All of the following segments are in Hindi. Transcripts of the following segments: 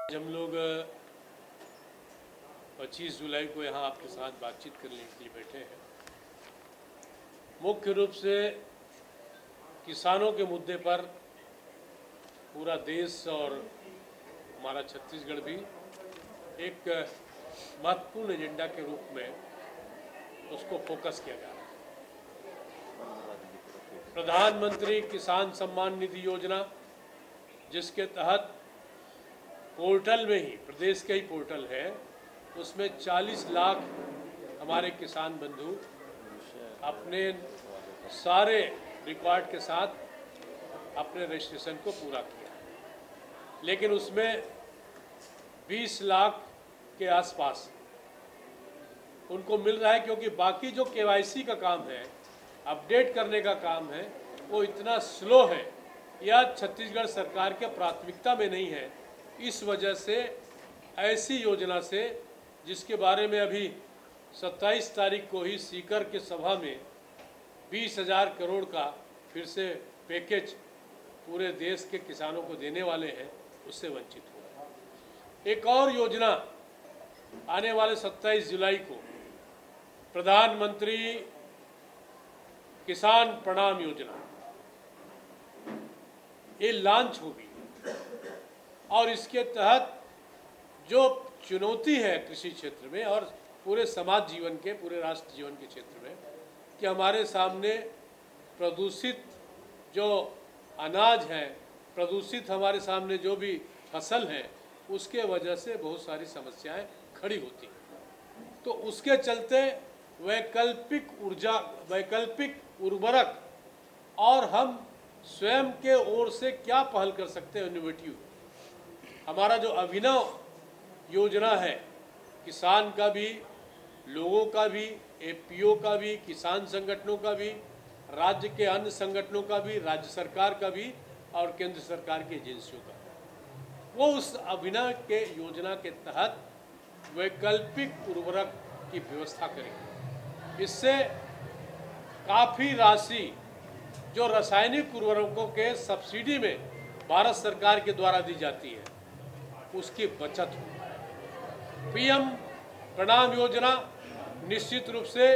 हम लोग 25 जुलाई को यहाँ आपके साथ बातचीत करने के लिए बैठे हैं। मुख्य रूप से किसानों के मुद्दे पर पूरा देश और हमारा छत्तीसगढ़ भी एक महत्वपूर्ण एजेंडा के रूप में उसको फोकस किया जा रहा है। प्रधानमंत्री किसान सम्मान निधि योजना, जिसके तहत पोर्टल में ही, प्रदेश का ही पोर्टल है, उसमें 40 लाख हमारे किसान बंधु अपने सारे रिकॉर्ड के साथ अपने रजिस्ट्रेशन को पूरा किया, लेकिन उसमें 20 लाख के आसपास उनको मिल रहा है, क्योंकि बाकी जो केवाईसी का काम है, अपडेट करने का काम है, वो इतना स्लो है या छत्तीसगढ़ सरकार के प्राथमिकता में नहीं है। इस वजह से ऐसी योजना से, जिसके बारे में अभी 27 तारीख को ही सीकर के सभा में 20,000 करोड़ का फिर से पैकेज पूरे देश के किसानों को देने वाले हैं, उससे वंचित हुआ। एक और योजना आने वाले 27 जुलाई को प्रधानमंत्री किसान प्रणाम योजना, ये लॉन्च होगी और इसके तहत जो चुनौती है कृषि क्षेत्र में और पूरे समाज जीवन के, पूरे राष्ट्र जीवन के क्षेत्र में, कि हमारे सामने प्रदूषित जो अनाज है, प्रदूषित हमारे सामने जो भी फसल है, उसके वजह से बहुत सारी समस्याएं खड़ी होती हैं। तो उसके चलते वैकल्पिक ऊर्जा, वैकल्पिक उर्वरक और हम स्वयं के ओर से क्या पहल कर सकते हैं, इनोवेटिव हमारा जो अभिनव योजना है, किसान का भी, लोगों का भी, एपीओ का भी, किसान संगठनों का भी, राज्य के अन्य संगठनों का भी, राज्य सरकार का भी और केंद्र सरकार की एजेंसियों का, वो उस अभिनव के योजना के तहत वैकल्पिक उर्वरक की व्यवस्था करेंगे। इससे काफ़ी राशि जो रासायनिक उर्वरकों के सब्सिडी में भारत सरकार के द्वारा दी जाती है, उसकी बचत हो। पीएम प्रणाम योजना निश्चित रूप से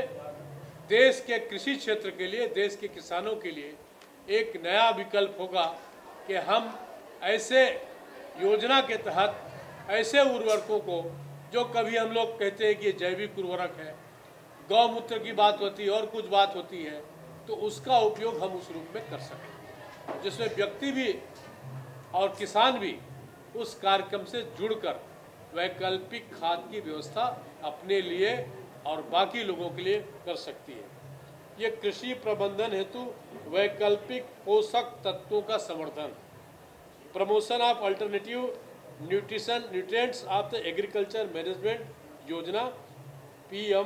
देश के कृषि क्षेत्र के लिए, देश के किसानों के लिए एक नया विकल्प होगा कि हम ऐसे योजना के तहत ऐसे उर्वरकों को, जो कभी हम लोग कहते हैं कि ये जैविक उर्वरक है, गौमूत्र की बात होती है और कुछ बात होती है, तो उसका उपयोग हम उस रूप में कर सकें, जिसमें व्यक्ति भी और किसान भी उस कार्यक्रम से जुड़कर वैकल्पिक खाद की व्यवस्था अपने लिए और बाकी लोगों के लिए कर सकती है। ये कृषि प्रबंधन हेतु वैकल्पिक पोषक तत्वों का समर्थन, promotion of alternative nutrients of the agriculture management योजना, पीएम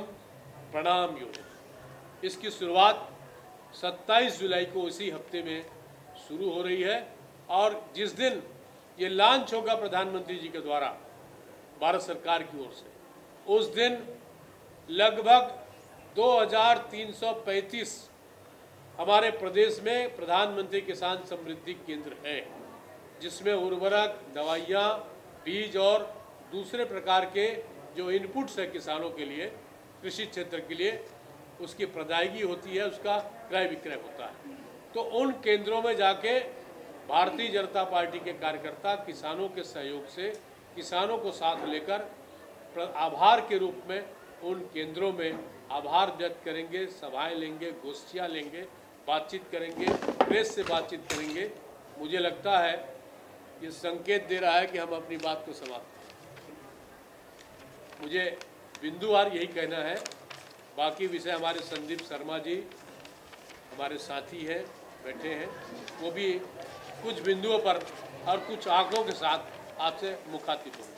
प्रणाम योजना, इसकी शुरुआत 27 जुलाई को इसी हफ्ते में शुरू हो रही है। और जिस दिन ये लॉन्च होगा प्रधानमंत्री जी के द्वारा भारत सरकार की ओर से, उस दिन लगभग 2335 हमारे प्रदेश में प्रधानमंत्री किसान समृद्धि केंद्र है, जिसमें उर्वरक, दवाइयाँ, बीज और दूसरे प्रकार के जो इनपुट्स है किसानों के लिए, कृषि क्षेत्र के लिए, उसकी प्रदायगी होती है, उसका क्रय विक्रय होता है। तो उन केंद्रों में जाके भारतीय जनता पार्टी के कार्यकर्ता किसानों के सहयोग से, किसानों को साथ लेकर आभार के रूप में उन केंद्रों में आभार व्यक्त करेंगे, सभाएं लेंगे, गोष्ठियां लेंगे, बातचीत करेंगे, प्रेस से बातचीत करेंगे। मुझे लगता है ये संकेत दे रहा है कि हम अपनी बात को समाप्त करें। मुझे बिंदुवार यही कहना है, बाकी विषय हमारे संदीप शर्मा जी हमारे साथी हैं, बैठे हैं, वो भी कुछ बिंदुओं पर और कुछ आंकड़ों के साथ आपसे मुखातिब होंगे।